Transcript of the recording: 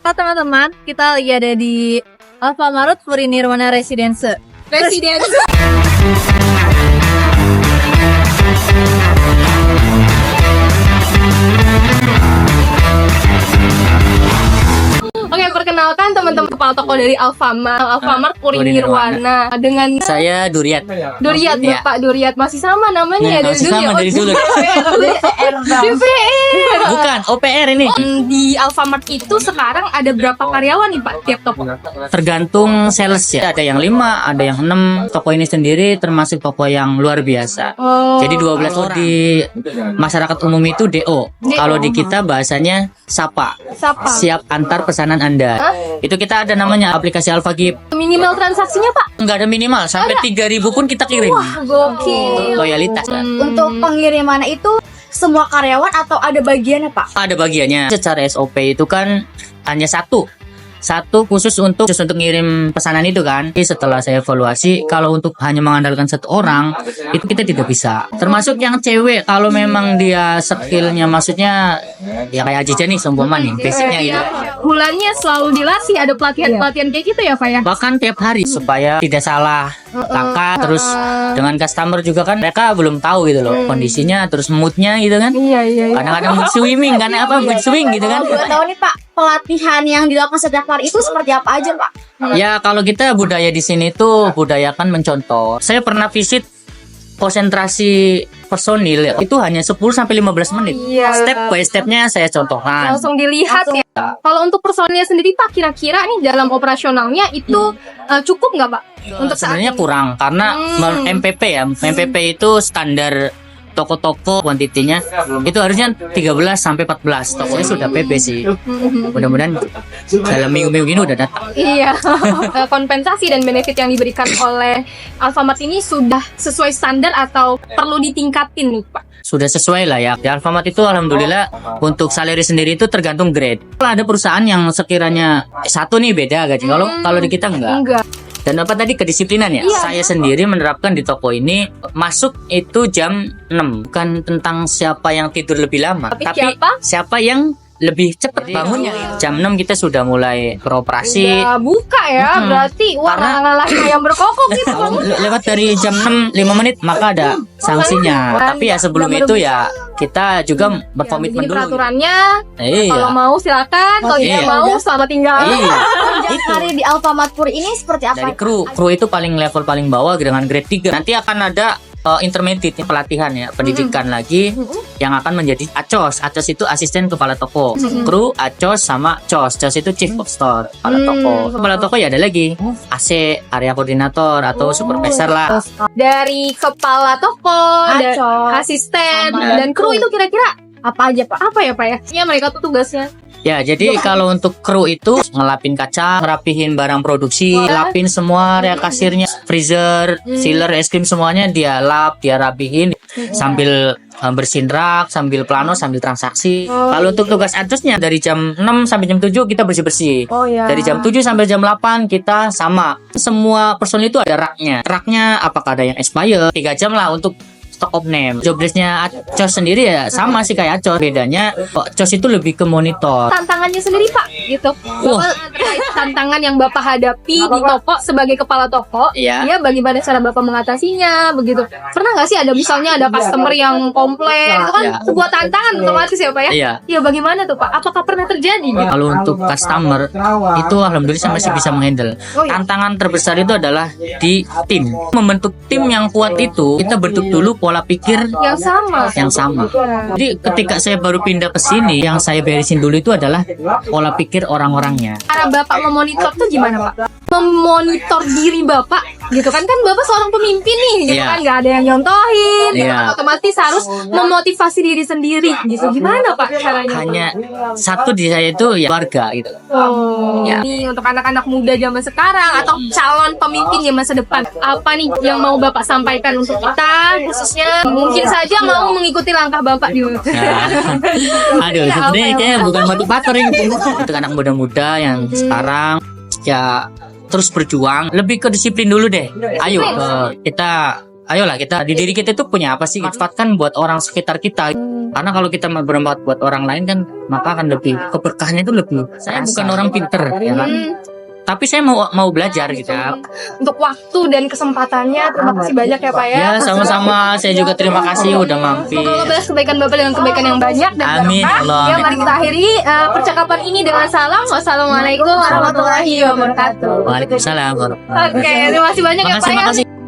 Halo teman-teman, kita lagi ada di Alfamart Puri Nirwana Residence. Oke, perkenalkan teman-teman kepala toko dari Alfamart Puri Nirwana dengan saya Duryat. Duryat, Ya. Bapak Duryat masih sama namanya ya dari Masih dulu ya? sama dari dulu. DPR. Bukan OPR ini. Di Alfamart itu sekarang ada berapa karyawan nih Pak tiap toko? Tergantung sales ya. Ada yang 5, ada yang 6. Toko ini sendiri termasuk toko yang luar biasa. Oh. Jadi 12 orang. Di masyarakat umum itu DO. Kalau di kita bahasanya SAPA. Siapa? Siap antar pesanan Anda. Itu kita ada namanya aplikasi AlfaGip. Minimal transaksinya Pak? Enggak ada minimal, sampai 3.000 pun kita kirim. Wah, gokil. Loyalitas kan. Untuk pengiriman itu semua karyawan atau ada bagiannya, Pak? Ada bagiannya. Secara SOP itu kan hanya satu khusus untuk ngirim pesanan itu kan. Jadi setelah saya evaluasi, kalau untuk hanya mengandalkan satu orang itu kita tidak bisa. Termasuk yang cewek, kalau memang dia skillnya, maksudnya ya kayak Ajiza nih, seumpama nih basicnya gitu. Bulannya selalu dilatih, ada pelatihan-pelatihan kayak gitu ya Pak ya? Bahkan tiap hari supaya tidak salah langkah. Terus dengan customer juga kan mereka belum tahu gitu loh kondisinya, terus moodnya gitu kan. Iya. Kadang-kadang mood swing kan, mood swing gitu kan. Boleh tahu nih, Pak, pelatihan yang dilakukan setiap hari itu seperti apa aja, Pak? Ya kalau kita budaya di sini tuh budayakan mencontoh. Saya pernah visit konsentrasi personil ya, itu hanya 10 sampai 15 menit. Iya. Step by stepnya saya contohkan. Langsung dilihat ya. Kalau untuk personilnya sendiri Pak, kira-kira nih dalam operasionalnya itu cukup nggak Pak? Untuk saat Sebenarnya ini? kurang karena MPP ya. MPP itu standar toko-toko kuantitinya itu harusnya 13 sampai 14. Tokonya sudah PP sih. Mudah-mudahan dalam minggu-minggu ini udah datang. Iya. Kompensasi dan benefit yang diberikan oleh Alfamart ini sudah sesuai standar atau perlu ditingkatin nih Pak? Sudah sesuai lah ya. Di Alfamart itu alhamdulillah untuk salary sendiri itu tergantung grade. Kalau ada perusahaan yang sekiranya satu nih beda gaji. Kalau di kita enggak. Dan apa tadi kedisiplinan ya? Iya. Saya sendiri menerapkan di toko ini masuk itu jam 6. Bukan tentang siapa yang tidur lebih lama, Tapi siapa yang lebih cepat bangunnya. Jam 6 kita sudah mulai beroperasi. Udah buka ya, berarti wah Karena- ngalahin ayam berkokok gitu Bang. Lewat dari jam 6 5 menit maka ada sanksinya. Tapi ya sebelum itu ya kita juga berkomitmen Jadi dulu. peraturannya Iya. kalau mau silakan, kalau Iya. tidak mau selamat tinggal. Iya. Kerja hari di Alfamart Puri ini seperti apa? Dari kru itu paling level paling bawah dengan grade 3. Nanti akan ada intermediate pelatihan ya, pendidikan lagi yang akan menjadi ACOS. ACOS itu asisten kepala toko. Kru, ACOS sama COS. COS itu chief of store, kepala toko. Kepala toko ya ada lagi AC, area koordinator atau supervisor lah. Dari kepala toko, Acos, asisten, sama dan kru itu kira-kira apa aja, Pak? apa ya Pak ya? Ya mereka tuh tugasnya. Ya, jadi kalau untuk kru itu ngelapin kaca, ngerapihin barang produksi, lapin semua area kasirnya, freezer, sealer, es krim semuanya dia lap, dia rapihin sambil bersihin rak, sambil plano, sambil transaksi. Kalau untuk tugas adjustnya dari jam 6 sampai jam 7 kita bersih-bersih. Oh ya. Dari jam 7 sampai jam 8 kita sama. Semua personil itu ada raknya. Raknya apakah ada yang expire? 3 jam lah untuk stock of name. Jobless-nya Acos sendiri ya sama sih kayak Acos. Bedanya Acos itu lebih ke monitor. Tantangannya sendiri Pak gitu. Bapak terkait tantangan yang Bapak hadapi di toko sebagai kepala toko, Iya. ya bagaimana cara Bapak mengatasinya begitu. Pernah nggak sih ada misalnya ada customer yang komplain, itu kan Iya. sebuah tantangan otomatis ya Pak ya? Iya. Ya bagaimana tuh Pak? Apakah pernah terjadi gitu? Kalau untuk customer itu alhamdulillah saya masih bisa menghandle. Oh, iya. Tantangan terbesar itu adalah di tim. Membentuk tim yang kuat itu kita bentuk dulu pola pikir Yang sama. Jadi ketika saya baru pindah ke sini, yang saya beresin dulu itu adalah pola pikir orang-orangnya. Cara Bapak memonitor tuh gimana Pak? Memonitor diri Bapak gitu kan Bapak seorang pemimpin nih gitu Iya. kan nggak ada yang nyontohin gitu Iya. kan, otomatis harus memotivasi diri sendiri gitu. Gimana Pak caranya? Hanya satu di saya itu ya warga gitu. Oh, Ya. ini untuk anak-anak muda zaman sekarang atau calon pemimpin di masa depan, apa nih yang mau Bapak sampaikan untuk kita khususnya mungkin saja mau mengikuti langkah Bapak di Nah, aduh, sebenarnya kayaknya bukan motivator ini. Untuk anak muda-muda yang sekarang ya terus berjuang, lebih ke disiplin dulu deh. Ayo kita ayolah kita di diri kita itu punya apa sih, manfaatkan buat orang sekitar kita. Karena kalau kita bermanfaat buat orang lain kan, maka akan lebih keberkahannya itu lebih. Saya bukan orang pinter ya kan, tapi saya mau belajar gitu ya. Untuk waktu dan kesempatannya, terima kasih banyak ya Pak ya. Ya sama-sama, saya juga terima kasih udah mampir. Semoga Allah balas kebaikan Bapak dengan kebaikan yang banyak dan Amin, barokah. Allah. Ya, mari kita akhiri percakapan ini dengan salam. Wassalamualaikum warahmatullahi wabarakatuh. Waalaikumsalam. Oke, terima kasih banyak ya Pak Makasih, ya. makasih.